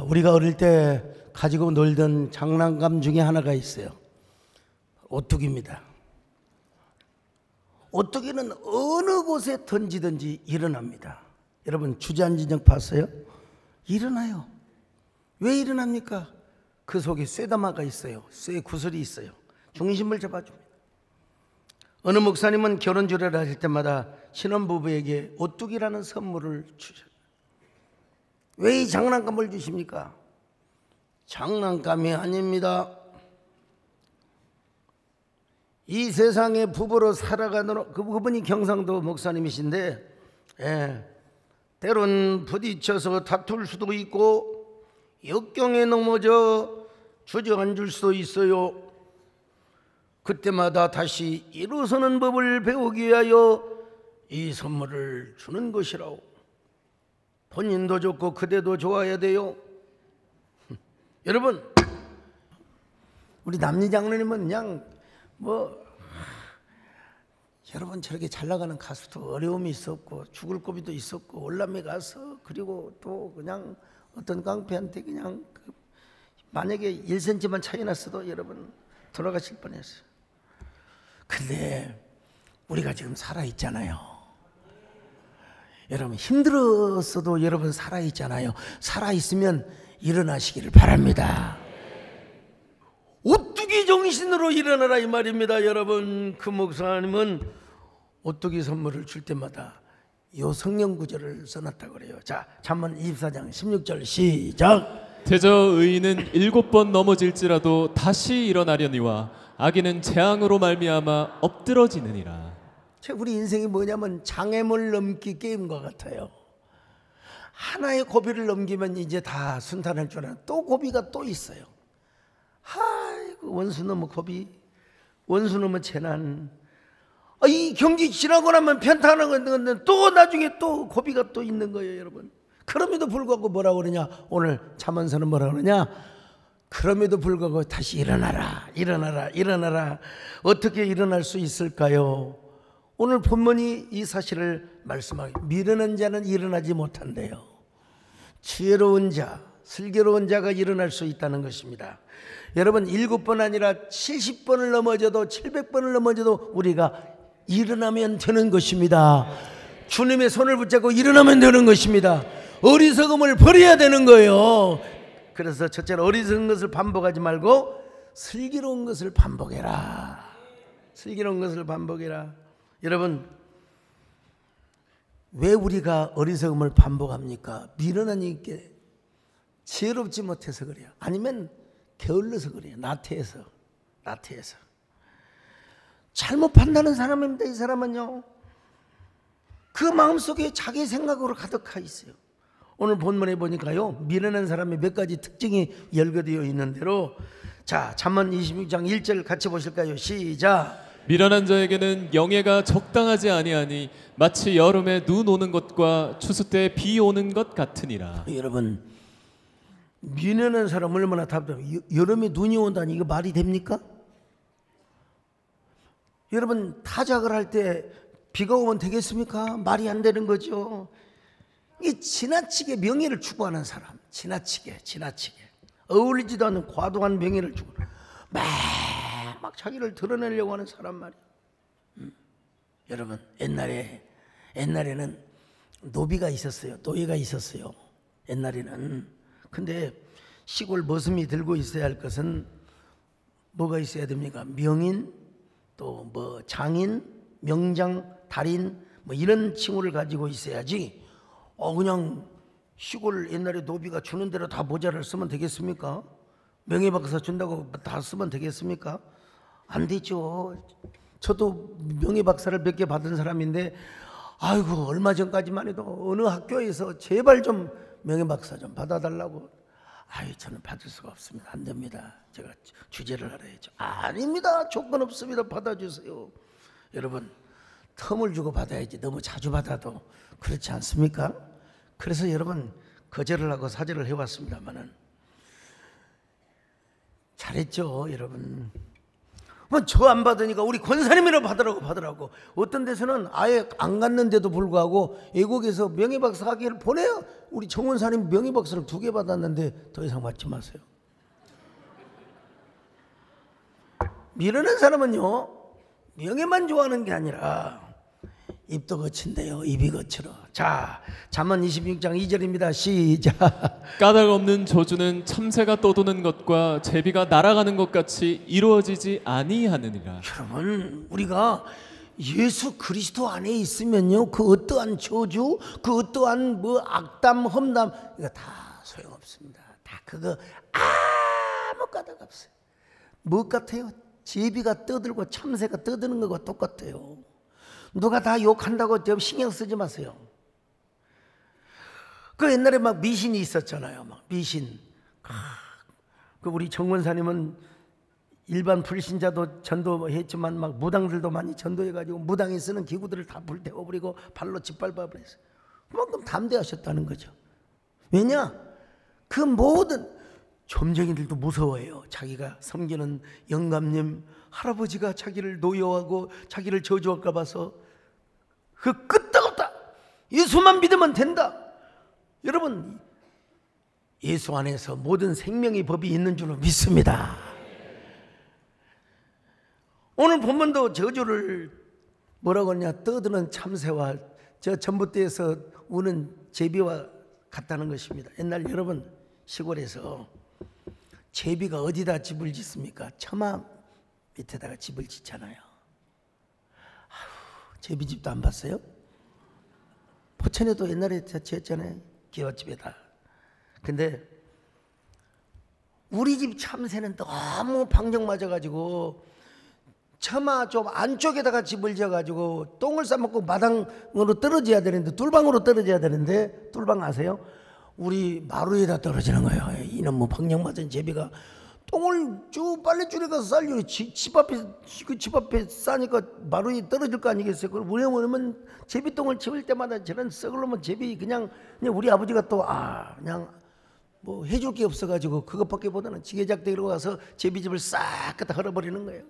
우리가 어릴 때 가지고 놀던 장난감 중에 하나가 있어요. 오뚜기입니다. 오뚜기는 어느 곳에 던지든지 일어납니다. 여러분 주저앉은 적 봤어요? 일어나요. 왜 일어납니까? 그 속에 쇠담아가 있어요. 쇠 구슬이 있어요. 중심을 잡아줍니다. 어느 목사님은 결혼 주례를 하실 때마다 신혼부부에게 오뚜기라는 선물을 주셨어요. 왜 이 장난감을 주십니까? 장난감이 아닙니다. 이 세상에 부부로 살아가는 그분이 경상도 목사님이신데, 때론 부딪혀서 다툴 수도 있고 역경에 넘어져 주저앉을 수도 있어요. 그때마다 다시 일어서는 법을 배우기 위하여 이 선물을 주는 것이라고. 본인도 좋고 그대도 좋아야 돼요. 여러분, 우리 남리 장로님은 그냥 여러분 저렇게 잘 나가는 가수도 어려움이 있었고 죽을 고비도 있었고 월남에 가서, 그리고 또 그냥 어떤 깡패한테 그냥 만약에 1cm만 차이 났어도 여러분 돌아가실 뻔했어요. 근데 우리가 지금 살아있잖아요. 여러분 힘들었어도 여러분 살아있잖아요. 살아있으면 일어나시기를 바랍니다. 오뚜기 정신으로 일어나라 이 말입니다. 여러분, 그 목사님은 오뚜기 선물을 줄 때마다 요 성령 구절을 써놨다고 그래요. 자, 잠언 24장 16절 시작. 대저 의인은 7번 넘어질지라도 다시 일어나려니와 악인은 재앙으로 말미암아 엎드러지느니라. 우리 인생이 뭐냐면 장애물 넘기 게임과 같아요. 하나의 고비를 넘기면 이제 다 순탄할 줄 알아요. 또 고비가 또 있어요. 아이고, 원수 넘어 고비, 원수 넘어 재난. 이 경기 지나고 나면 편탄한 건데 또 나중에 또 고비가 또 있는 거예요, 여러분. 그럼에도 불구하고 뭐라고 그러냐? 오늘 잠언서는 뭐라고 그러냐? 그럼에도 불구하고 다시 일어나라, 일어나라, 일어나라. 어떻게 일어날 수 있을까요? 오늘 본문이 이 사실을 말씀하기, 미루는 자는 일어나지 못한대요. 지혜로운 자, 슬기로운 자가 일어날 수 있다는 것입니다. 여러분 7번 아니라 70번을 넘어져도 700번을 넘어져도 우리가 일어나면 되는 것입니다. 주님의 손을 붙잡고 일어나면 되는 것입니다. 어리석음을 버려야 되는 거예요. 그래서 첫째는 어리석은 것을 반복하지 말고 슬기로운 것을 반복해라. 슬기로운 것을 반복해라. 여러분, 왜 우리가 어리석음을 반복합니까? 미련하니까 지혜롭지 못해서 그래요. 아니면 게을러서 그래요. 나태해서. 잘못 판단하는 사람입니다. 이 사람은요, 그 마음속에 자기 생각으로 가득하 있어요. 오늘 본문에 보니까요, 미련한 사람의 몇 가지 특징이 열거되어 있는 대로, 자, 잠언 26장 1절 같이 보실까요? 시작. 미련한 자에게는 영예가 적당하지 아니하니 마치 여름에 눈 오는 것과 추수 때 비 오는 것 같으니라. 여러분, 미련한 사람 얼마나 답답해요. 여름에 눈이 온다니 이거 말이 됩니까? 여러분, 타작을 할 때 비가 오면 되겠습니까? 말이 안 되는 거죠. 이 지나치게 명예를 추구하는 사람, 지나치게 어울리지도 않는 과도한 명예를 추구, 막 자기를 드러내려고 하는 사람 말이에요. 여러분, 옛날에는 노비가 있었어요. 노예가 있었어요. 옛날에는. 근데 시골 머슴이 들고 있어야 할 것은 뭐가 있어야 됩니까? 명인, 또 장인, 명장, 달인, 이런 칭호를 가지고 있어야지. 그냥 시골 옛날에 노비가 주는 대로 다 모자를 쓰면 되겠습니까? 명예박사 준다고 다 쓰면 되겠습니까? 안 되죠. 저도 명예박사를 몇 개 받은 사람인데, 아이고, 얼마 전까지만 해도 어느 학교에서 제발 좀 명예박사 좀 받아달라고. 저는 받을 수가 없습니다. 안 됩니다. 제가 주제를 알아야죠. 아닙니다. 조건 없습니다. 받아주세요. 여러분, 텀을 주고 받아야지. 너무 자주 받아도 그렇지 않습니까? 그래서 여러분, 거절을 하고 사절을 해왔습니다만은 잘했죠, 여러분. 저 안 받으니까 우리 권사님이라 받으라고. 어떤 데서는 아예 안 갔는데도 불구하고 외국에서 명예박사 학위를 보내요. 우리 정원사님 명예박사를 2개 받았는데 더 이상 받지 마세요. 미루는 사람은요, 명예만 좋아하는 게 아니라 입도 거친대요. 입이 거칠어. 자, 잠언 26장 2절입니다. 시작. 까닭 없는 저주는 참새가 떠도는 것과 제비가 날아가는 것 같이 이루어지지 아니하느니라. 여러분, 우리가 예수 그리스도 안에 있으면요, 그 어떠한 저주, 그 어떠한 뭐 악담, 험담, 이거 다 소용없습니다. 다 그거 아무 까닭 없어요. 뭐 같아요? 제비가 떠들고 참새가 떠드는 것과 똑같아요. 누가 다 욕한다고 좀 신경 쓰지 마세요. 그 옛날에 막 미신이 있었잖아요. 막 미신. 그 우리 정원사님은 일반 불신자도 전도했지만 막 무당들도 많이 전도해가지고 무당이 쓰는 기구들을 다 불태워버리고 발로 짓밟아버렸어요. 그만큼 담대하셨다는 거죠. 왜냐? 그 모든 점쟁이들도 무서워해요. 자기가 섬기는 영감님 할아버지가 자기를 노여하고 자기를 저주할까 봐서 그 끄떡없다. 예수만 믿으면 된다. 여러분, 예수 안에서 모든 생명의 법이 있는 줄로 믿습니다. 오늘 본문도 저주를 뭐라고 하냐, 떠드는 참새와 저 전봇대에서 우는 제비와 같다는 것입니다. 옛날 여러분 시골에서 제비가 어디다 집을 짓습니까? 처마 밑에다가 집을 짓잖아요. 제비집도 안 봤어요? 포천에도 옛날에 지었잖아요. 기와집에다. 근데 우리 집 참새는 너무 방정 맞아가지고 처마 좀 안쪽에다가 집을 지어가지고 똥을 싸먹고 마당으로 떨어져야 되는데, 뚫방으로 떨어져야 되는데, 뚫방 아세요? 우리 마루에다 떨어지는 거예요. 이놈 뭐 방정 맞은 제비가 똥을 쭉 빨래줄에 가서 쌀려. 집 앞에 싸니까 마루에 떨어질 거 아니겠어요? 그럼 우리 어머니는 제비똥을 치울 때마다 저런 썩을 놈은 제비 그냥 우리 아버지가 또 그냥 뭐 해줄 게 없어가지고 그것밖에 보다는 지게작대기로 가서 제비집을 싹 갖다 헐어버리는 거예요.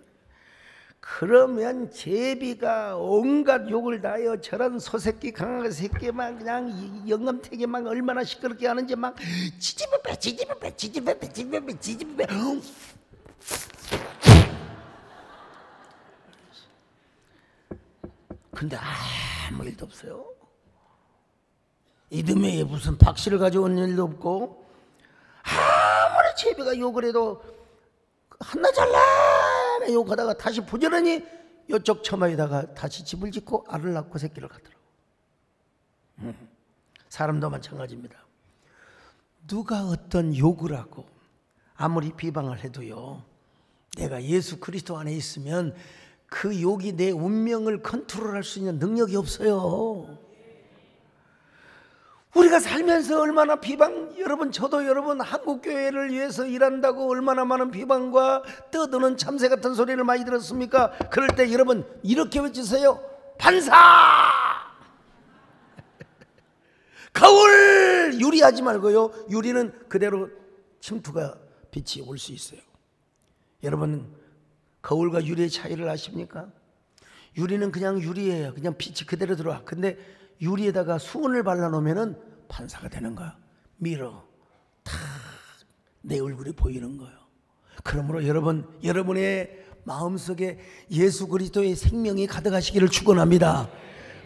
그러면 제비가 온갖 욕을 다해요. 저런 소새끼 강아지 새끼만 그냥 영감태기만 얼마나 시끄럽게 하는지 막 지지배배 근데 아무 일도 없어요. 이듬해에 무슨 박씨를 가져온 일도 없고, 아무리 제비가 욕을 해도 한나 잘라 욕하다가 다시 부지런히 이쪽 처마에다가 다시 집을 짓고 알을 낳고 새끼를 갖더라고. 사람도 마찬가지입니다. 누가 어떤 욕을 하고 아무리 비방을 해도요, 내가 예수 그리스도 안에 있으면 그 욕이 내 운명을 컨트롤할 수 있는 능력이 없어요. 우리가 살면서 얼마나 비방, 저도 여러분 한국교회를 위해서 일한다고 얼마나 많은 비방과 떠드는 참새 같은 소리를 많이 들었습니까? 그럴 때 여러분 이렇게 외치세요. 반사! 거울! 유리하지 말고요, 유리는 그대로 침투가 빛이 올 수 있어요. 여러분 거울과 유리의 차이를 아십니까? 유리는 그냥 유리예요. 그냥 빛이 그대로 들어와. 근데 유리에다가 수건을 발라놓으면 반사가 되는 거야. 미러 탁 내 얼굴이 보이는 거예요. 그러므로 여러분의 마음속에 예수 그리스도의 생명이 가득하시기를 축원합니다.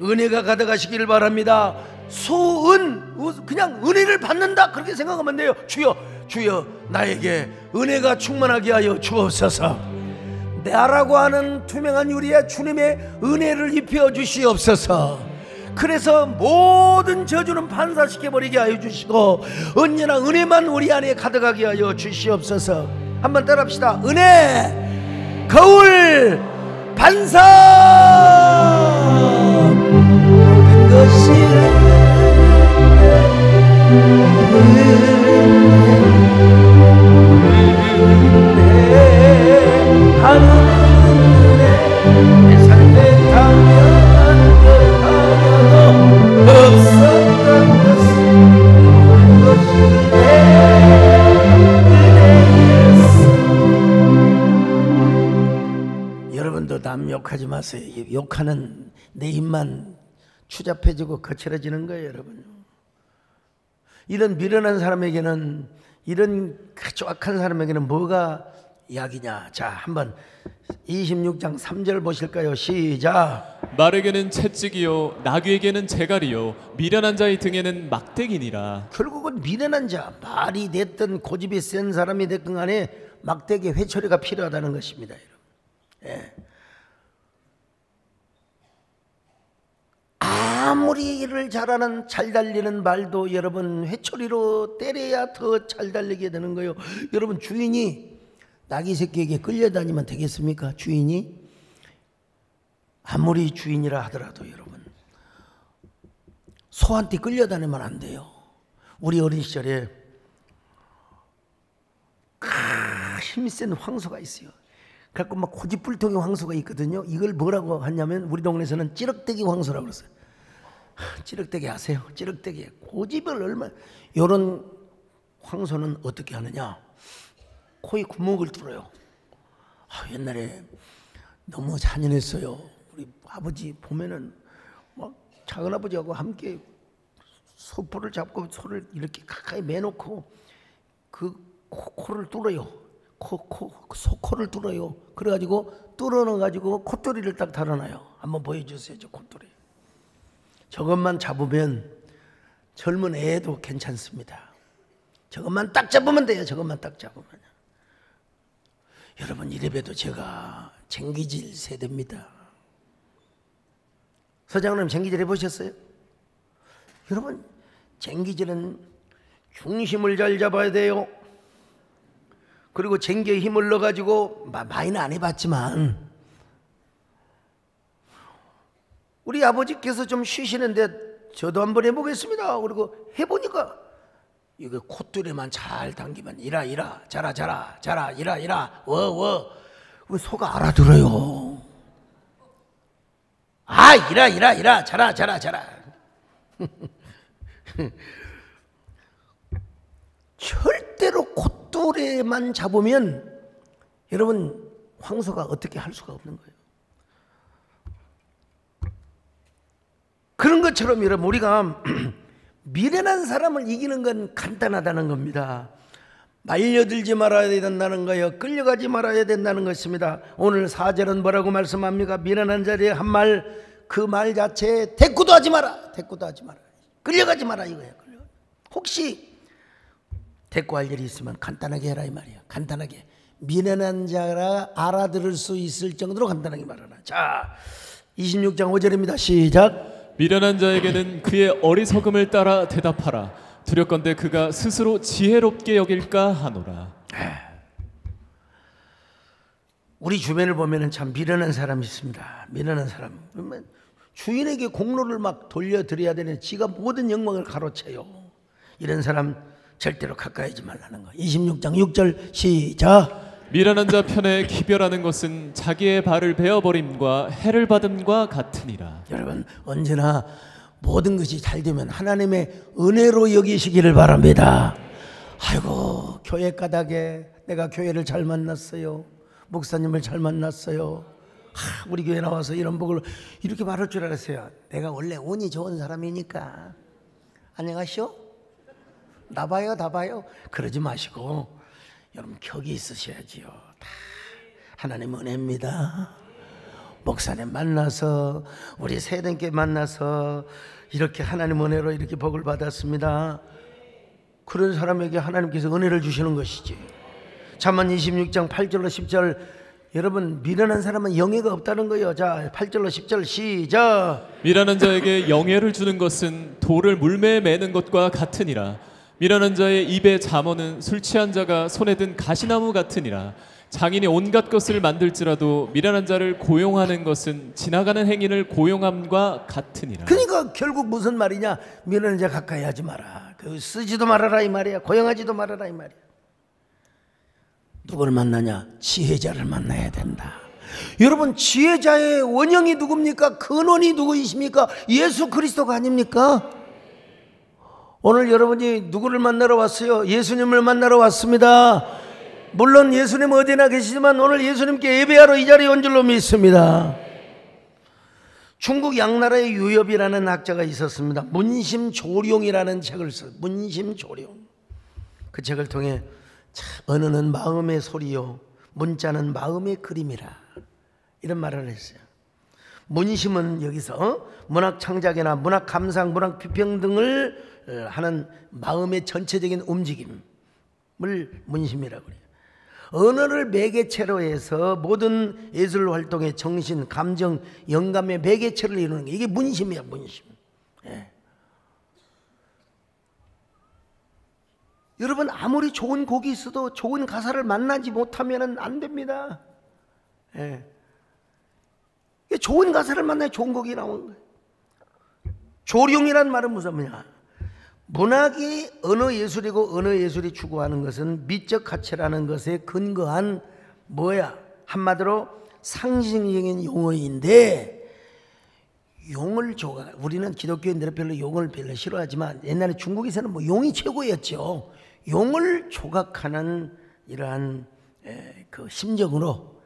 은혜가 가득하시기를 바랍니다. 그냥 은혜를 받는다 그렇게 생각하면 돼요. 주여 나에게 은혜가 충만하게 하여 주옵소서. 나라고 하는 투명한 유리에 주님의 은혜를 입혀 주시옵소서. 그래서 모든 저주는 반사시켜버리게 하여 주시고 언제나 은혜만 우리 안에 가득하게 하여 주시옵소서. 한번 따라합시다. 은혜 거울 반사. 모든 것이 은혜 하나님의 내 삶에 당연한 없었던 것이 은혜였어. 여러분도 남 욕하지 마세요. 욕하는 내 입만 추잡해지고 거칠어지는 거예요. 여러분 이런 미련한 사람에게는, 이런 조악한 사람에게는 뭐가 약이냐? 자, 한번 26장 3절 보실까요? 시작. 말에게는 채찍이요 나귀에게는 재갈이요 미련한 자의 등에는 막대기니라. 결국은 미련한 자, 말이 됐든 고집이 센 사람이 됐든 간에 막대기 회초리가 필요하다는 것입니다. 예. 아무리 일을 잘하는, 잘 달리는 말도 여러분 회초리로 때려야 더 잘 달리게 되는 거예요. 여러분, 주인이 나귀 새끼에게 끌려다니면 되겠습니까? 주인이 아무리 주인이라 하더라도 여러분, 소한테 끌려다니면 안 돼요. 우리 어린 시절에 힘센 황소가 있어요. 그래갖고 막 고집불통의 황소가 있거든요. 이걸 뭐라고 하냐면 우리 동네에서는 찌럭대기 황소라고 그랬어요. 찌럭대기 아세요? 찌럭대기. 고집을 얼마나. 이런 황소는 어떻게 하느냐, 코에 구멍을 뚫어요. 옛날에 너무 잔인했어요. 우리 아버지 보면은 막 작은 아버지하고 함께 소포를 잡고 소를 이렇게 가까이 매놓고 그 코를 뚫어요. 소코를 뚫어요. 그래가지고 뚫어넣어가지고 콧도리를 딱 달아놔요. 한번 보여주세요. 저 콧도리. 저것만 잡으면 젊은 애도 괜찮습니다. 저것만 딱 잡으면 돼요. 저것만 딱 잡으면. 여러분, 이래봬도 제가 쟁기질 세대입니다. 서장님, 쟁기질 해보셨어요? 여러분, 쟁기질은 중심을 잘 잡아야 돼요. 그리고 쟁기에 힘을 넣어가지고, 많이는 안 해봤지만 우리 아버지께서 좀 쉬시는데 저도 한번 해보겠습니다. 그리고 해보니까 이거 콧뚜리만 잘 당기면 이라 자라 이라 워 소가 알아들어요. 이라 자라 절대로 콧뚜리만 잡으면 여러분, 황소가 어떻게 할 수가 없는 거예요. 그런 것처럼 여러분, 우리가 미련한 사람을 이기는 건 간단하다는 겁니다. 말려들지 말아야 된다는 거예요. 끌려가지 말아야 된다는 것입니다. 오늘 4절은 뭐라고 말씀합니까? 미련한 자리에 한 말, 그 말 자체에 대꾸도 하지 마라. 끌려가지 마라 이거예요. 혹시 대꾸할 일이 있으면 간단하게 해라 이 말이에요. 간단하게. 미련한 자라 알아들을 수 있을 정도로 간단하게 말하라. 자, 26장 5절입니다. 시작. 미련한 자에게는 그의 어리석음을 따라 대답하라. 두렵건대 그가 스스로 지혜롭게 여길까 하노라. 우리 주변을 보면 참 미련한 사람이 있습니다. 미련한 사람. 주인에게 공로를 막 돌려드려야 되는, 지가 모든 영광을 가로채요. 이런 사람 절대로 가까이 하지 말라는 거. 26장 6절 시작. 미련한 자 편에 기별하는 것은 자기의 발을 베어버림과 해를 받음과 같으니라. 여러분, 언제나 모든 것이 잘 되면 하나님의 은혜로 여기시기를 바랍니다. 아이고, 교회 가닥에 내가 교회를 잘 만났어요. 목사님을 잘 만났어요. 우리 교회 나와서 이런 복을, 이렇게 말할 줄 알았어요. 내가 원래 운이 좋은 사람이니까. 안녕하시오? 나봐요. 그러지 마시고 여러분, 격이 있으셔야지요. 다 하나님 은혜입니다. 목사님 만나서, 우리 세대께 만나서 이렇게 하나님 은혜로 이렇게 복을 받았습니다. 그런 사람에게 하나님께서 은혜를 주시는 것이지. 잠언 26장 8절로 10절. 여러분, 미련한 사람은 영예가 없다는 거예요. 자, 8절로 10절 시작. 미련한 자에게 영예를 주는 것은 돌을 물매에 매는 것과 같으니라. 미련한 자의 입의 잠언은 술 취한 자가 손에 든 가시나무 같으니라. 장인이 온갖 것을 만들지라도 미련한 자를 고용하는 것은 지나가는 행인을 고용함과 같으니라. 그러니까 결국 무슨 말이냐? 미련한 자 가까이 하지 마라. 쓰지도 말아라 이 말이야. 고용하지도 말아라 이 말이야. 누구를 만나냐? 지혜자를 만나야 된다. 여러분, 지혜자의 원형이 누굽니까? 근원이 누구이십니까? 예수 그리스도가 아닙니까? 오늘 여러분이 누구를 만나러 왔어요? 예수님을 만나러 왔습니다. 물론 예수님 어디나 계시지만 오늘 예수님께 예배하러 이 자리에 온 줄로 믿습니다. 중국 양나라의 유엽이라는 학자가 있었습니다. 문심조룡이라는 책을 썼어요. 문심조룡. 그 책을 통해 언어는 마음의 소리요 문자는 마음의 그림이라 이런 말을 했어요. 문심은 여기서 문학 창작이나 문학 감상, 문학 비평 등을 하는 마음의 전체적인 움직임을 문심이라고 해요. 언어를 매개체로 해서 모든 예술 활동의 정신, 감정, 영감의 매개체를 이루는 게 이게 문심이야, 문심. 예. 여러분 아무리 좋은 곡이 있어도 좋은 가사를 만나지 못하면 안 됩니다. 예. 좋은 가사를 만나야 좋은 곡이 나오는 거예요. 조룡이란 말은 무슨 뭐냐? 문학이 언어 예술이고 언어 예술이 추구하는 것은 미적 가치라는 것에 근거한 뭐야? 한마디로 상징적인 용어인데 용을 우리는 기독교인들은 별로 용을 별로 싫어하지만 옛날에 중국에서는 뭐 용이 최고였죠. 용을 조각하는 이러한 그 심정으로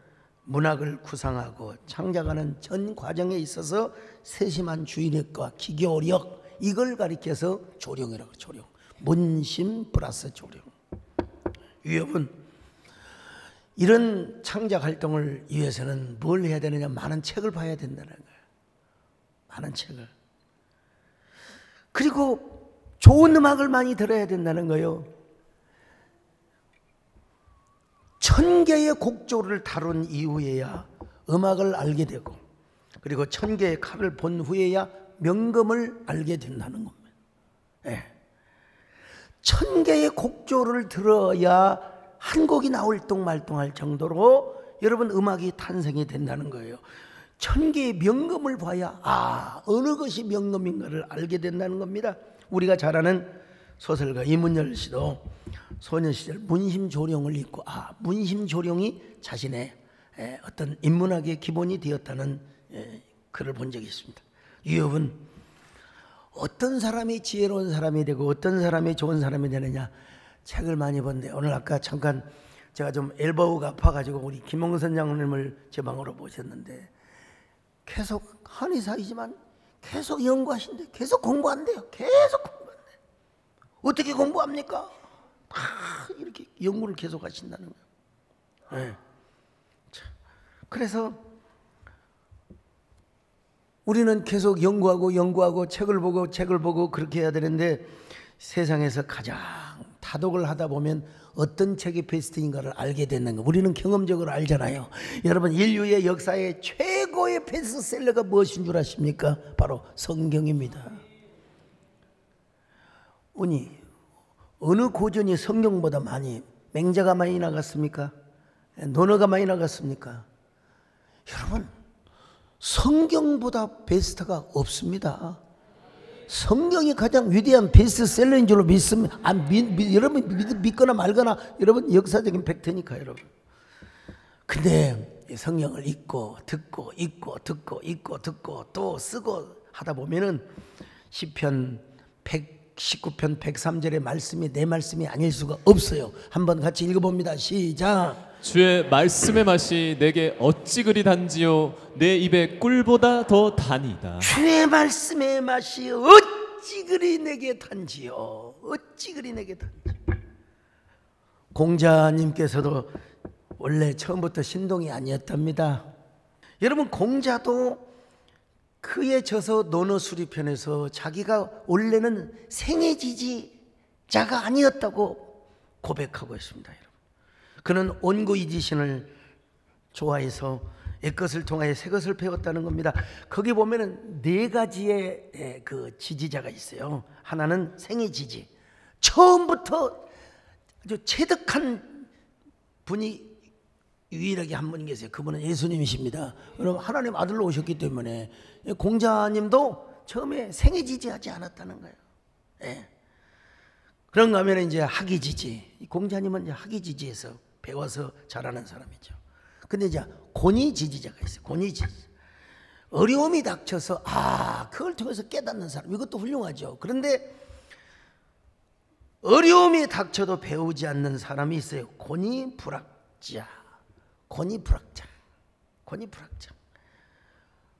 문학을 구상하고 창작하는 전 과정에 있어서 세심한 주의력과 기교력 이걸 가리켜서 조룡이라고. 조룡. 문심 플러스 조룡. 유엽은 이런 창작 활동을 위해서는 뭘 해야 되느냐? 많은 책을 봐야 된다는 거예요. 많은 책을. 그리고 좋은 음악을 많이 들어야 된다는 거예요. 1000개의 곡조를 다룬 이후에야 음악을 알게 되고 그리고 1000개의 칼을 본 후에야 명금을 알게 된다는 겁니다. 예. 1000개의 곡조를 들어야 한 곡이 나올뚱말뚱할 정도로 여러분 음악이 탄생이 된다는 거예요. 1000개의 명금을 봐야 어느 것이 명금인가를 알게 된다는 겁니다. 우리가 잘 아는 소설가 이문열 씨도 소녀시절 문심조룡을 읽고 문심조룡이 자신의 어떤 인문학의 기본이 되었다는 글을 본 적이 있습니다. 유엽은 어떤 사람이 지혜로운 사람이 되고 어떤 사람이 좋은 사람이 되느냐 책을 많이 본데 오늘 아까 잠깐 제가 좀 엘보우가 아파가지고 우리 김홍선 장로님을 제 방으로 모셨는데 계속 한의사이지만 계속 연구하신대. 계속 공부한대요. 계속 공부한대. 어떻게 공부합니까? 다 이렇게 연구를 계속 하신다는 거예요. 네. 그래서 우리는 계속 연구하고 책을 보고 그렇게 해야 되는데 세상에서 가장 다독을 하다 보면 어떤 책이 베스트인가를 알게 되는 거 우리는 경험적으로 알잖아요. 여러분 인류의 역사의 최고의 베스트셀러가 무엇인 줄 아십니까? 바로 성경입니다. 어느 고전이 성경보다 많이 맹자가 많이 나갔습니까? 논어가 많이 나갔습니까? 여러분 성경보다 베스트가 없습니다. 성경이 가장 위대한 베스트셀러인 줄로 믿습니다. 여러분 믿거나 말거나 여러분 역사적인 팩트니까 여러분. 근데 성경을 읽고 듣고 또 쓰고 하다 보면은 시편 119편 103절의 말씀이 내 말씀이 아닐 수가 없어요. 한번 같이 읽어봅니다. 시작. 주의 말씀의 맛이 내게 어찌 그리 단지요 내 입에 꿀보다 더 다니다. 주의 말씀의 맛이 어찌 그리 내게 단지요. 어찌 그리 내게 단지요. 공자님께서도 원래 처음부터 신동이 아니었답니다. 여러분 공자도 그에 져서 논어 수리편에서 자기가 원래는 생애지지자가 아니었다고 고백하고 있습니다. 여러분. 그는 온고이지신을 좋아해서 옛것을 통하여 새것을 배웠다는 겁니다. 거기 보면은 4가지의 그 지지자가 있어요. 하나는 생애지지. 처음부터 아주 체득한 분이 유일하게 한 분 계세요. 그분은 예수님이십니다. 여러분 하나님 아들로 오셨기 때문에 공자님도 처음에 생애지지하지 않았다는 거예요. 예. 그런가 하면 이제 학이지지. 공자님은 이제 학이지지에서 배워서 잘하는 사람이죠. 근데 이제 권위지지자가 있어요. 권위지지. 어려움이 닥쳐서 그걸 통해서 깨닫는 사람. 이것도 훌륭하죠. 그런데 어려움이 닥쳐도 배우지 않는 사람이 있어요. 권위불학자. 권위불학자.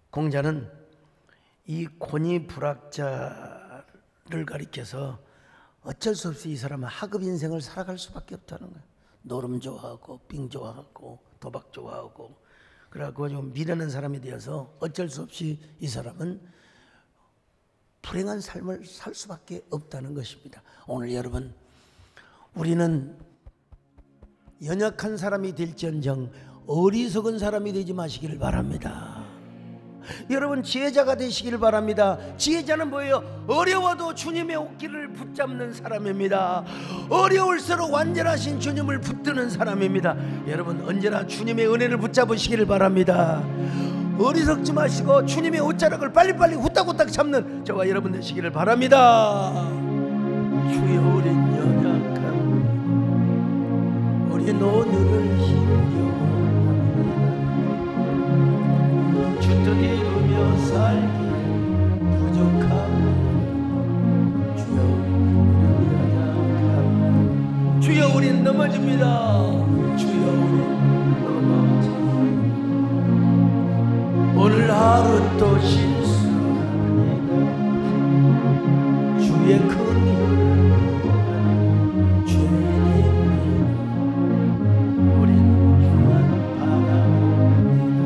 공자는 이 권위 불학자를 가리켜서 어쩔 수 없이 이 사람은 하급 인생을 살아갈 수밖에 없다는 거예요. 노름 좋아하고 빙 좋아하고 도박 좋아하고 그래갖고 좀 미련한 사람이 되어서 어쩔 수 없이 이 사람은 불행한 삶을 살 수밖에 없다는 것입니다. 오늘 여러분, 우리는 연약한 사람이 될지언정 어리석은 사람이 되지 마시기를 바랍니다. 여러분, 지혜자가 되시기를 바랍니다. 지혜자는 뭐예요? 어려워도 주님의 옷길을 붙잡는 사람입니다. 어려울수록 완전하신 주님을 붙드는 사람입니다. 여러분, 언제나 주님의 은혜를 붙잡으시기를 바랍니다. 어리석지 마시고 주님의 옷자락을 빨리빨리 후딱후딱 잡는 저와 여러분 되시기를 바랍니다. 주여, 우린 연약함, 우린 오늘을 힘겨워합니다. 주 뜻 이루며 살기 부족함. 주여, 우린 연약함, 주여, 우린 넘어집니다. 주여, 우린 넘어집니다. 오늘 하루 또 실수합니다. 주의 큰 힘을 죄인입니다. 우린 주만 바라봅니다.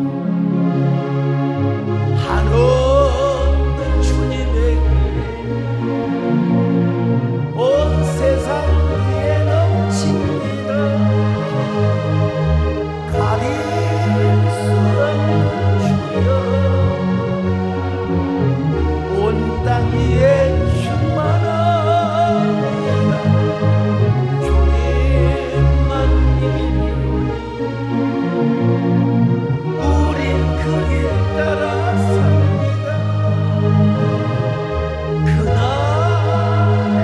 한없는 주님의 은혜 온 세상 위에 넘칩니다. 가릴 수 없는 온 땅 위에 충만합니다. 주님만 이기리오니 우린 그 길 따라 삽니다. 그날에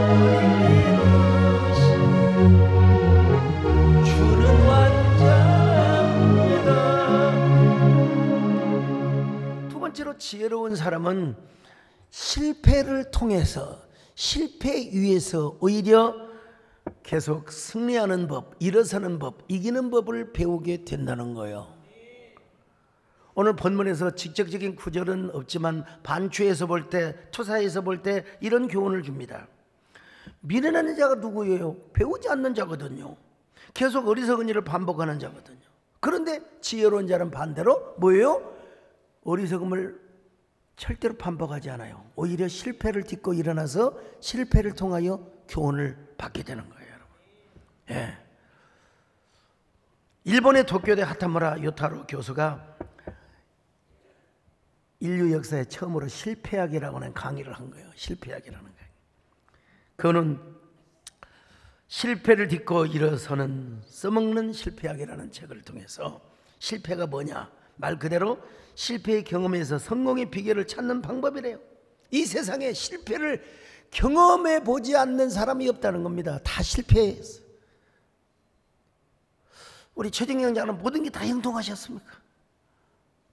우리 이루신 주는 완전합니다. 두 번째로 지혜로운 사람은 실패를 통해서, 실패 위에서 오히려 계속 승리하는 법, 일어서는 법, 이기는 법을 배우게 된다는 거예요. 오늘 본문에서 직접적인 구절은 없지만 반추에서 볼 때, 투사에서 볼 때 이런 교훈을 줍니다. 미련한 자가 누구예요? 배우지 않는 자거든요. 계속 어리석은 일을 반복하는 자거든요. 그런데 지혜로운 자는 반대로 뭐예요? 어리석음을 절대로 반복하지 않아요. 오히려 실패를 딛고 일어나서 실패를 통하여 교훈을 받게 되는 거예요, 여러분. 예. 일본의 도쿄대 하타무라 요타로 교수가 인류 역사에 처음으로 실패학이라고 하는 강의를 한 거예요. 실패학이라는 강의. 그거는 실패를 딛고 일어서는 써먹는 실패학이라는 책을 통해서 실패가 뭐냐? 말 그대로 실패의 경험에서 성공의 비결을 찾는 방법이래요. 이 세상에 실패를 경험해 보지 않는 사람이 없다는 겁니다. 다 실패했어요. 우리 최정영 장은 모든 게 다 형통하셨습니까?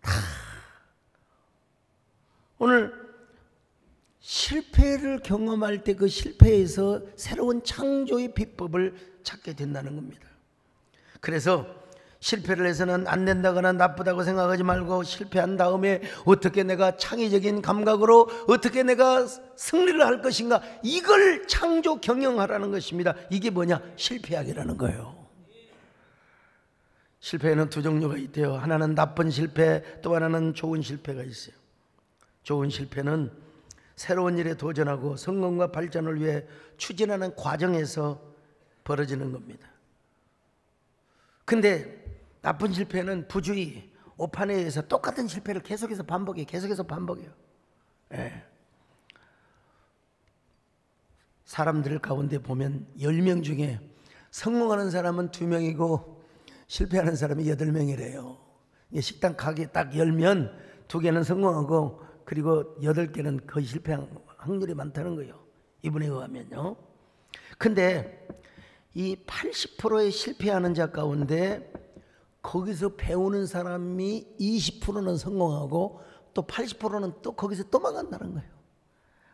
다. 오늘 실패를 경험할 때 그 실패에서 새로운 창조의 비법을 찾게 된다는 겁니다. 그래서 실패를 해서는 안 된다거나 나쁘다고 생각하지 말고 실패한 다음에 어떻게 내가 창의적인 감각으로 어떻게 내가 승리를 할 것인가, 이걸 창조 경영하라는 것입니다. 이게 뭐냐? 실패학이라는 거예요. 실패에는 두 종류가 있대요. 하나는 나쁜 실패, 또 하나는 좋은 실패가 있어요. 좋은 실패는 새로운 일에 도전하고 성공과 발전을 위해 추진하는 과정에서 벌어지는 겁니다. 근데 나쁜 실패는 부주의, 오판에 의해서 똑같은 실패를 계속해서 반복해요. 계속해서 반복해요. 예. 사람들 가운데 보면 10명 중에 성공하는 사람은 2명이고 실패하는 사람이 8명이래요. 식당 가게 딱 열면 2개는 성공하고 그리고 8개는 거의 실패한 확률이 많다는 거예요. 이분에 의하면요. 근데 이 80%의 실패하는 자 가운데 거기서 배우는 사람이 20%는 성공하고 또 80%는 또 거기서 또 망한다는 거예요.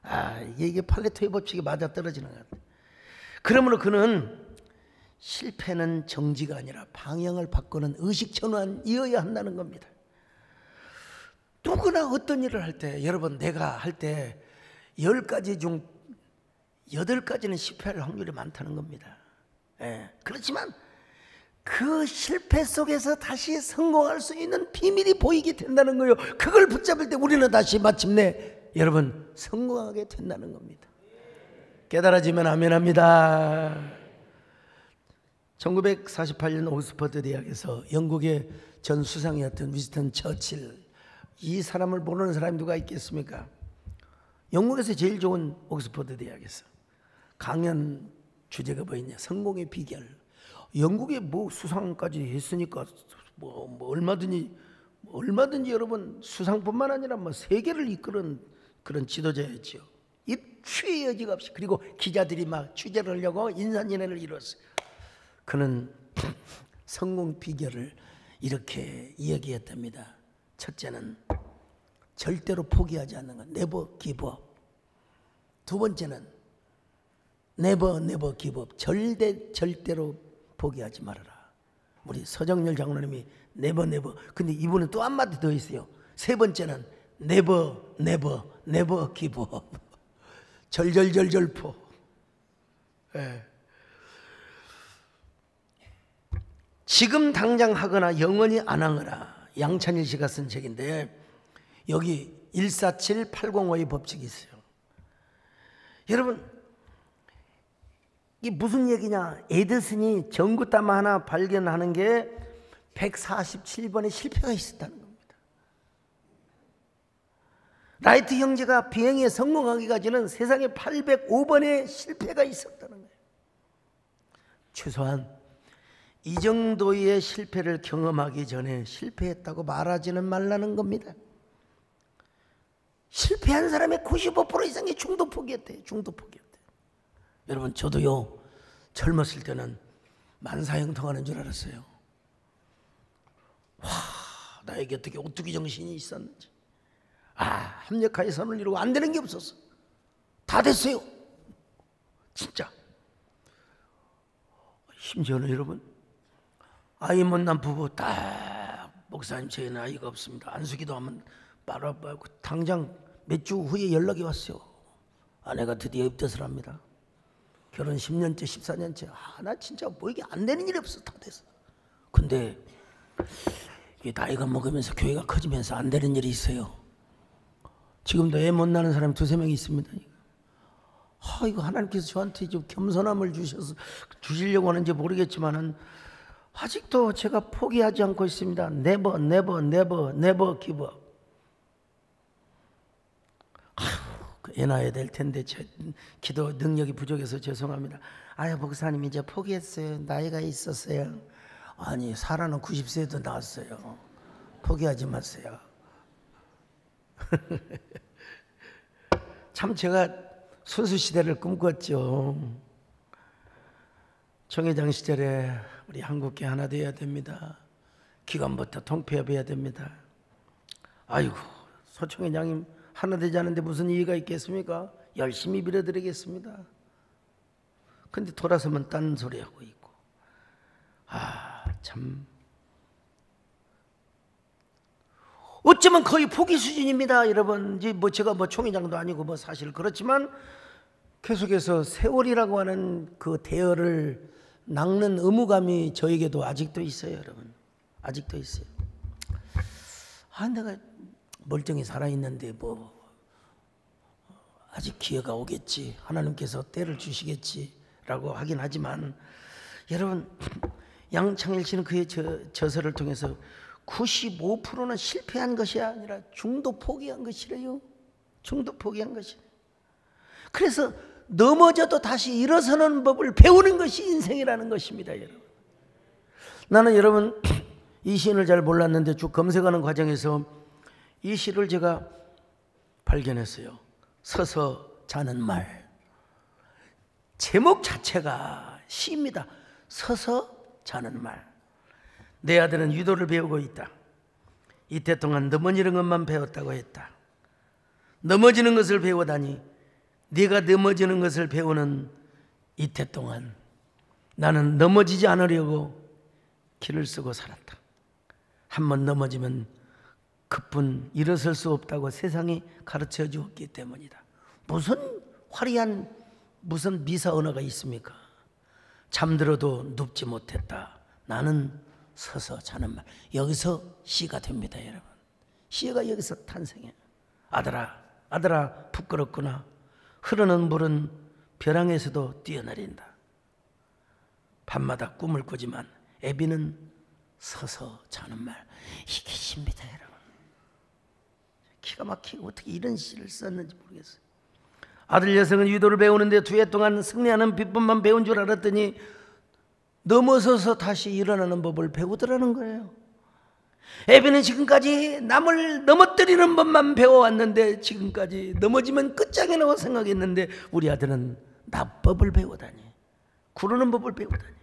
아, 이게 팔레토의 법칙이 맞아떨어지는 것 같아요. 그러므로 그는 실패는 정지가 아니라 방향을 바꾸는 의식 전환이어야 한다는 겁니다. 누구나 어떤 일을 할 때, 여러분 내가 할 때 10가지 중 8가지는 실패할 확률이 많다는 겁니다. 예. 그렇지만 그 실패 속에서 다시 성공할 수 있는 비밀이 보이게 된다는 거예요. 그걸 붙잡을 때 우리는 다시 마침내 여러분 성공하게 된다는 겁니다. 깨달아지면 아멘합니다. 1948년 옥스퍼드 대학에서 영국의 전 수상이었던 위스턴 처칠, 이 사람을 모르는 사람이 누가 있겠습니까? 영국에서 제일 좋은 옥스퍼드 대학에서 강연 주제가 뭐였냐? 성공의 비결. 영국에 뭐 수상까지 했으니까 얼마든지 여러분 수상뿐만 아니라 뭐 세계를 이끄는 그런 지도자였죠. 입추의 여지가 없이. 그리고 기자들이 막 취재를 하려고 인산인해를 이뤘어요. 그는 성공 비결을 이렇게 이야기했답니다. 첫째는 절대로 포기하지 않는 것, never give up. 두 번째는 never give up. 절대로 포기하지 말아라. 우리 서정열 장로님이 never. 근데 이분은 또 한마디 더 있어요. 세 번째는 never give up. 절절절절포. 예. 지금 당장 하거나 영원히 안 하거나. 양찬일 씨가 쓴 책인데 여기 147805의 법칙이 있어요. 여러분 이게 무슨 얘기냐? 에디슨이 전구담 하나 발견하는 게 147번의 실패가 있었다는 겁니다. 라이트 형제가 비행에 성공하기까지는 세상에 805번의 실패가 있었다는 거예요. 최소한 이 정도의 실패를 경험하기 전에 실패했다고 말하지는 말라는 겁니다. 실패한 사람의 95% 이상이 중도 포기했대요. 중도 포기했대요. 여러분 저도요 젊었을 때는 만사형통하는 줄 알았어요. 와, 나에게 어떻게 오뚜기 정신이 있었는지. 합력하여 선을 이루고 안 되는 게 없었어. 다 됐어요. 진짜. 심지어는 여러분 아이 못난 부부 딱 목사님 저희는 아이가 없습니다. 안수기도 하면 바로 당장 몇 주 후에 연락이 왔어요. 아내가 드디어 입덧을 합니다. 결혼 10년째 14년째 나 진짜 뭐 이게 안 되는 일이 없어. 다 됐어. 근데 이게 나이가 먹으면서 교회가 커지면서 안 되는 일이 있어요. 지금도 애 못 낳는 사람이 2-3명 있습니다. 이거 하나님께서 저한테 좀 겸손함을 주시려고 하는지 모르겠지만은 아직도 제가 포기하지 않고 있습니다. never give up. 애 낳아야 될 텐데 제 기도 능력이 부족해서 죄송합니다. 목사님 이제 포기했어요. 나이가 있었어요. 아니 사라는 90세도 낳았어요. 포기하지 마세요. 참 제가 순수시대를 꿈꿨죠. 총회장 시절에 우리 한국교회 하나 되어야 됩니다. 기관부터 통폐합해야 됩니다. 아이고 소총회장님 하나 되지 않는데 무슨 이유가 있겠습니까? 열심히 빌어드리겠습니다. 근데 돌아서면 딴 소리 하고 있고. 참 어쩌면 거의 포기 수준입니다. 여러분 이제 제가 총회장도 아니고 사실 그렇지만 계속해서 세월이라고 하는 그 대열을 낚는 의무감이 저에게도 아직도 있어요. 여러분 아직도 있어요. 내가 멀쩡히 살아있는데 아직 기회가 오겠지, 하나님께서 때를 주시겠지 라고 하긴 하지만 여러분 양창일 씨는 그의 저서를 통해서 95%는 실패한 것이 아니라 중도 포기한 것이래요. 중도 포기한 것이래요. 그래서 넘어져도 다시 일어서는 법을 배우는 것이 인생이라는 것입니다. 여러분 나는 여러분 이 시인을 잘 몰랐는데 쭉 검색하는 과정에서 이 시를 제가 발견했어요. 서서 자는 말. 제목 자체가 시입니다. 서서 자는 말. 내 아들은 유도를 배우고 있다. 이때 동안 넘어지는 것만 배웠다고 했다. 넘어지는 것을 배우다니 네가 넘어지는 것을 배우는 이때 동안 나는 넘어지지 않으려고 길을 쓰고 살았다. 한번 넘어지면 그뿐 일어설 수 없다고 세상이 가르쳐 주었기 때문이다. 무슨 화려한 무슨 미사 언어가 있습니까? 잠들어도 눕지 못했다. 나는 서서 자는 말. 여기서 시가 됩니다, 여러분. 시가 여기서 탄생해요. 아들아, 아들아, 부끄럽구나. 흐르는 물은 벼랑에서도 뛰어내린다. 밤마다 꿈을 꾸지만 애비는 서서 자는 말. 이게 시입니다, 여러분. 기가 막히고 어떻게 이런 시를 썼는지 모르겠어요. 아들 여성은 유도를 배우는데 2해 동안 승리하는 비법만 배운 줄 알았더니 넘어서서 다시 일어나는 법을 배우더라는 거예요. 애비는 지금까지 남을 넘어뜨리는 법만 배워왔는데 지금까지 넘어지면 끝장이라고 생각했는데 우리 아들은 납법을 배우다니, 구르는 법을 배우다니,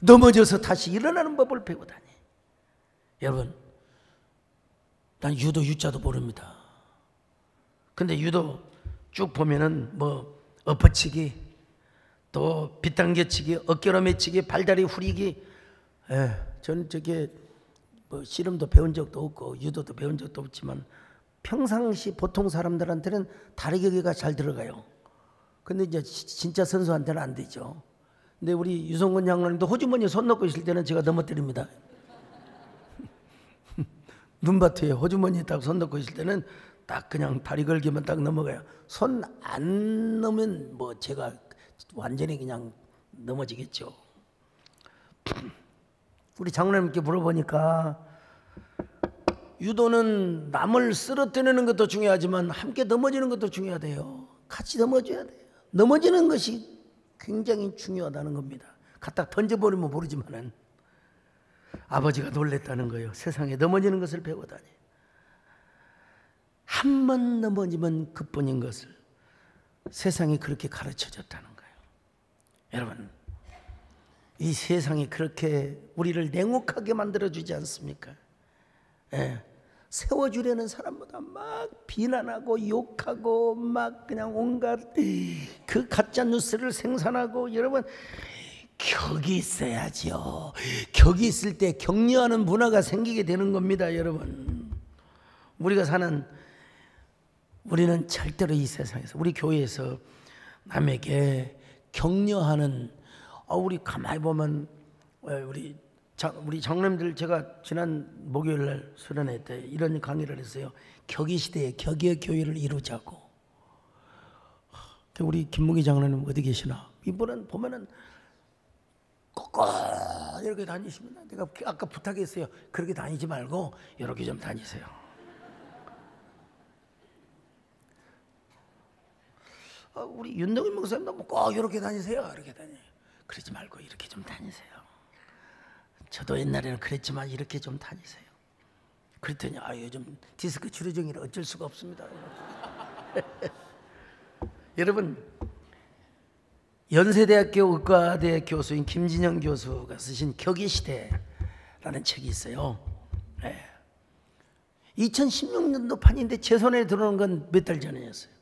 넘어져서 다시 일어나는 법을 배우다니. 여러분, 난 유도 유자도 모릅니다. 근데 유도 쭉 보면은 뭐 엎어치기, 또 빗당겨치기, 어깨로 매치기, 발다리 후리기. 저는 저게 뭐 씨름도 배운 적도 없고 유도도 배운 적도 없지만 평상시 보통 사람들한테는 다리격이가 잘 들어가요. 근데 이제 진짜 선수한테는 안 되죠. 근데 우리 유성근 장로님도 호주머니에 손 넣고 있을 때는 제가 넘어뜨립니다. 눈밭에 호주머니에 딱 손 넣고 있을 때는 딱 그냥 다리 걸기만 딱 넘어가요. 손 안 넣으면 뭐 제가 완전히 그냥 넘어지겠죠. 우리 장로님께 물어보니까 유도는 남을 쓰러뜨리는 것도 중요하지만 함께 넘어지는 것도 중요하대요. 같이 넘어져야 돼요. 넘어지는 것이 굉장히 중요하다는 겁니다. 갖다 던져버리면 모르지만은 아버지가 놀랬다는 거예요. 세상에 넘어지는 것을 배우다니. 한 번 넘어지면 그뿐인 것을 세상이 그렇게 가르쳐줬다는 거예요. 여러분, 이 세상이 그렇게 우리를 냉혹하게 만들어주지 않습니까? 세워주려는 사람보다 막 비난하고 욕하고 막 그냥 온갖 그 가짜 뉴스를 생산하고. 여러분, 격이 있어야죠. 격이 있을 때 격려하는 문화가 생기게 되는 겁니다, 여러분. 우리는 절대로 이 세상에서, 우리 교회에서 남에게 격려하는, 우리 가만히 보면 우리 장로님들, 제가 지난 목요일 날 수련회 때 이런 강의를 했어요. 격의 시대에 격의 교회를 이루자고. 우리 김무기 장로님 어디 계시나? 이분은 보면은 꼭 이렇게 다니십니다. 내가 아까 부탁했어요. 그렇게 다니지 말고 이렇게 좀 다니세요. 우리 윤동일 목사님도 꼭 이렇게 다니세요. 이렇게 다녀요. 그러지 말고 이렇게 좀 다니세요. 저도 옛날에는 그랬지만 이렇게 좀 다니세요. 그랬더니 요즘 디스크 치료중이라 어쩔 수가 없습니다. 여러분, 연세대학교 의과대 교수인 김진영 교수가 쓰신 격의 시대라는 책이 있어요. 2016년도 판인데 제 손에 들어오는 건 몇 달 전이었어요.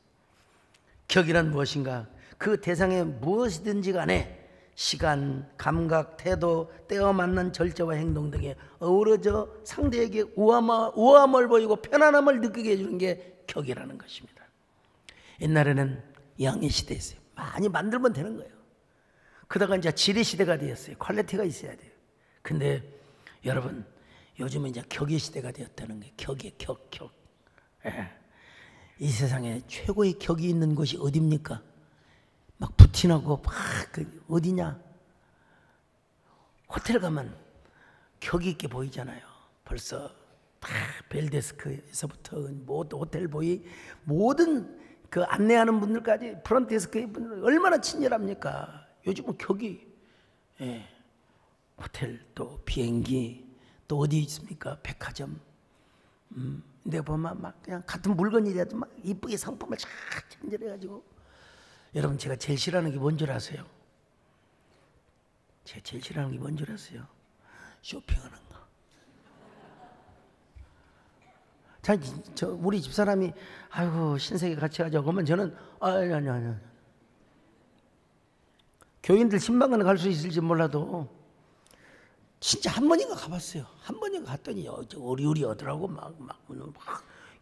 격이란 무엇인가? 그 대상에 무엇이든지 간에 시간, 감각, 태도, 때와 맞는 절제와 행동 등에 어우러져 상대에게 우아함을 보이고 편안함을 느끼게 해주는 게 격이라는 것입니다. 옛날에는 양의 시대였어요. 많이 만들면 되는 거예요. 그러다가 이제 질의 시대가 되었어요. 퀄리티가 있어야 돼요. 근데 여러분, 요즘은 이제 격의 시대가 되었다는 거예요. 격의 격. 이 세상에 최고의 격이 있는 곳이 어디입니까? 막 부틴하고 막 어디냐? 호텔 가면 격이 있게 보이잖아요. 벌써 다 벨데스크에서부터 모든 호텔 보이, 모든 그 안내하는 분들까지 프런트 데스크의 분들 얼마나 친절합니까? 요즘은 격이, 호텔, 또 비행기, 또 어디 있습니까? 백화점. 근데 보면 막 그냥 같은 물건이라도 막 이쁘게 상품을 쫙 전절해가지고. 여러분, 제가 제일 싫어하는 게 뭔 줄 아세요? 제가 제일 싫어하는 게 뭔 줄 아세요? 쇼핑하는 거. 자, 우리 집사람이 아이고 신세계 같이 하자고 하면 저는 아니. 교인들 10만 원 갈 수 있을지 몰라도 진짜 한 번인가 가봤어요. 한 번인가 갔더니 어리어리 하더라고.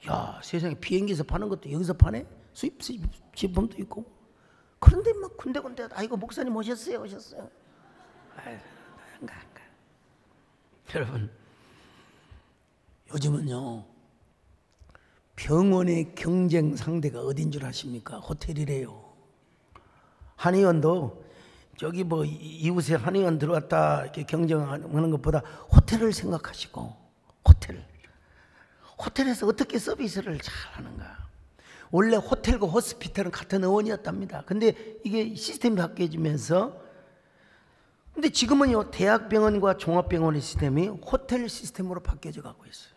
야, 세상에 비행기에서 파는 것도 여기서 파네? 수입품도 있고. 그런데 막 군데군데 아이고 목사님 오셨어요. 아유, 안 가. 여러분, 요즘은요 병원의 경쟁 상대가 어딘 줄 아십니까? 호텔이래요. 한의원도 저기 뭐 이웃에 한의원 들어왔다 이렇게 경쟁하는 것보다 호텔을 생각하시고, 호텔에서 어떻게 서비스를 잘 하는가. 원래 호텔과 호스피탈은 같은 어원이었답니다. 근데 이게 시스템이 바뀌어지면서, 근데 지금은요 대학병원과 종합병원의 시스템이 호텔 시스템으로 바뀌어져 가고 있어요.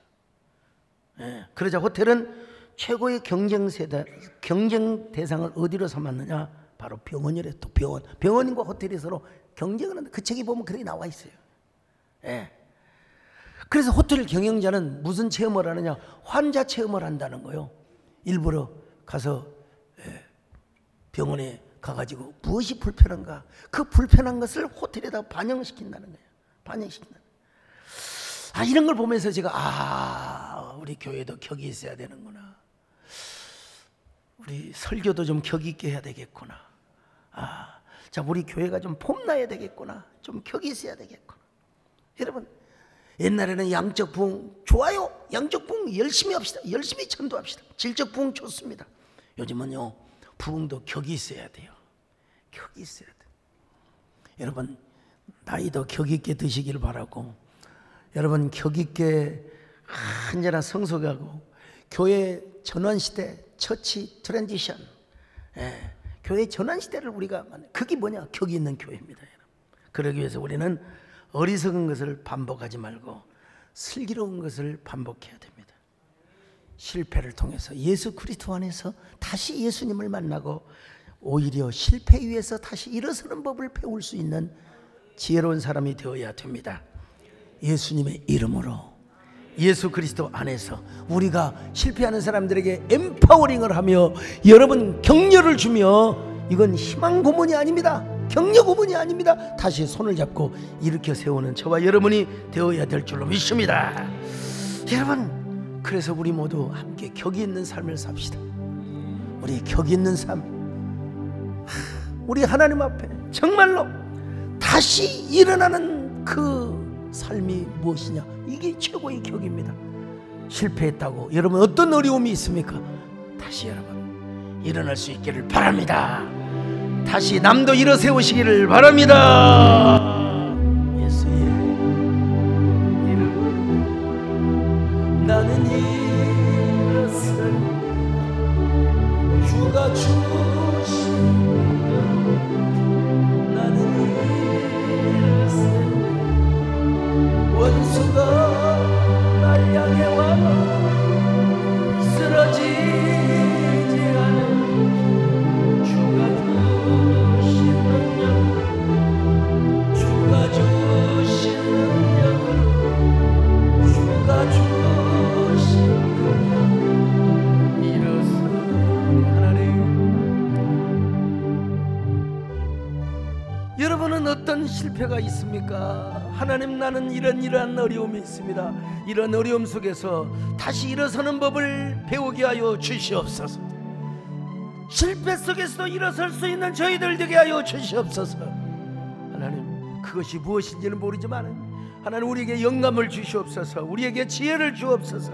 예, 그러자 호텔은 최고의 경쟁 대상을 어디로 삼았느냐? 바로 병원이래. 또 병원과 호텔이 서로 경쟁을 하는데, 그 책에 보면 그렇게 나와 있어요. 예. 그래서 호텔 경영자는 무슨 체험을 하느냐? 환자 체험을 한다는 거예요. 일부러 가서 병원에 가가지고 무엇이 불편한가? 그 불편한 것을 호텔에다 반영시킨다는 거예요. 이런 걸 보면서 제가 우리 교회도 격이 있어야 되는구나. 우리 설교도 좀 격 있게 해야 되겠구나. 자, 우리 교회가 좀 폼나야 되겠구나. 좀 격이 있어야 되겠구나. 여러분, 옛날에는 양적 부흥 좋아요. 양적 부흥 열심히 합시다. 열심히 전도합시다. 질적 부흥 좋습니다. 요즘은요 부흥도 격이 있어야 돼요. 격이 있어야 돼요. 여러분, 나이도 격 있게 드시길 바라고, 여러분 격 있게 언제나 성숙하고, 교회 전환시대, 처치 트랜지션, 교회 전환시대를 우리가 그게 뭐냐? 격이 있는 교회입니다. 여러분. 그러기 위해서 우리는 어리석은 것을 반복하지 말고 슬기로운 것을 반복해야 됩니다. 실패를 통해서 예수 그리스도 안에서 다시 예수님을 만나고, 오히려 실패 위에서 다시 일어서는 법을 배울 수 있는 지혜로운 사람이 되어야 됩니다. 예수님의 이름으로, 예수 그리스도 안에서 우리가 실패하는 사람들에게 엠파워링을 하며 여러분 격려를 주며, 이건 희망 고문이 아닙니다. 격려 고문이 아닙니다. 다시 손을 잡고 일으켜 세우는 저와 여러분이 되어야 될 줄로 믿습니다. 여러분, 그래서 우리 모두 함께 격이 있는 삶을 삽시다. 우리 격이 있는 삶, 우리 하나님 앞에 정말로 다시 일어나는 그 삶이 무엇이냐? 이게 최고의 격입니다. 실패했다고 여러분 어떤 어려움이 있습니까? 다시 여러분 일어날 수 있기를 바랍니다. 다시 남도 일어 세우시기를 바랍니다. 예수의 이름으로 나는 일어선 주가 주신, 나는 일어선 원수가 날 향해 와도 쓰러지지 않은 주가 주신 능력, 주가 주신 능력, 주가 주신 능력, 일어서리 하나님. 여러분은 어떤 실패가 있습니까? 하나님, 나는 이러한 어려움이 있습니다. 이런 어려움 속에서 다시 일어서는 법을 배우게 하여 주시옵소서. 실패 속에서도 일어설 수 있는 저희들 되게 하여 주시옵소서. 하나님, 그것이 무엇인지는 모르지만 하나님 우리에게 영감을 주시옵소서. 우리에게 지혜를 주옵소서.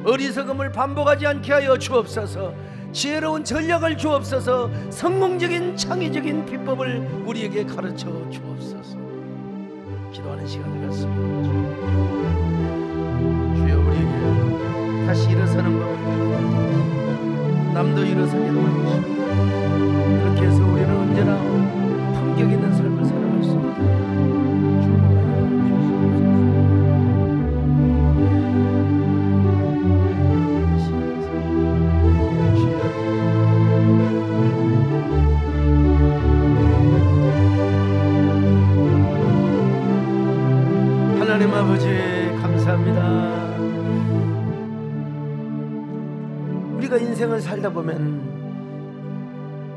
어리석음을 반복하지 않게 하여 주옵소서. 지혜로운 전략을 주옵소서. 성공적인 창의적인 비법을 우리에게 가르쳐 주옵소서. 기도하는 시간을 갖습니다. 주여, 우리에게 다시 일어서는 법을, 남도 일어서게 도와주시고, 이렇게 해서 우리는 언제나 품격 있는 삶을 살아갈 수 있다. 축복하여 주시옵소서. 하나님 아버지 감사합니다. 우리가 인생을 살다 보면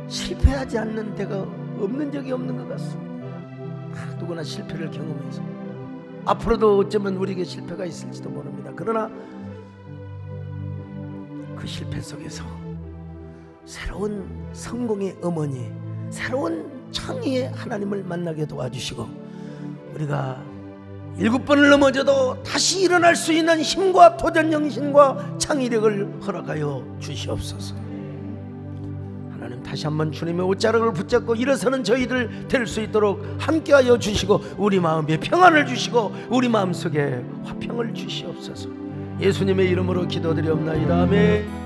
실패하지 않는 데가 없는 적이 없는 것 같습니다. 누구나 실패를 경험해서 앞으로도 어쩌면 우리에게 실패가 있을지도 모릅니다. 그러나 그 실패 속에서 새로운 성공의 어머니, 새로운 창의의 하나님을 만나게 도와주시고, 우리가 7번을 넘어져도 다시 일어날 수 있는 힘과 도전 정신과 창의력을 허락하여 주시옵소서. 하나님, 다시 한번 주님의 옷자락을 붙잡고 일어서는 저희들 될 수 있도록 함께하여 주시고, 우리 마음에 평안을 주시고 우리 마음속에 화평을 주시옵소서. 예수님의 이름으로 기도드리옵나이다. 아멘.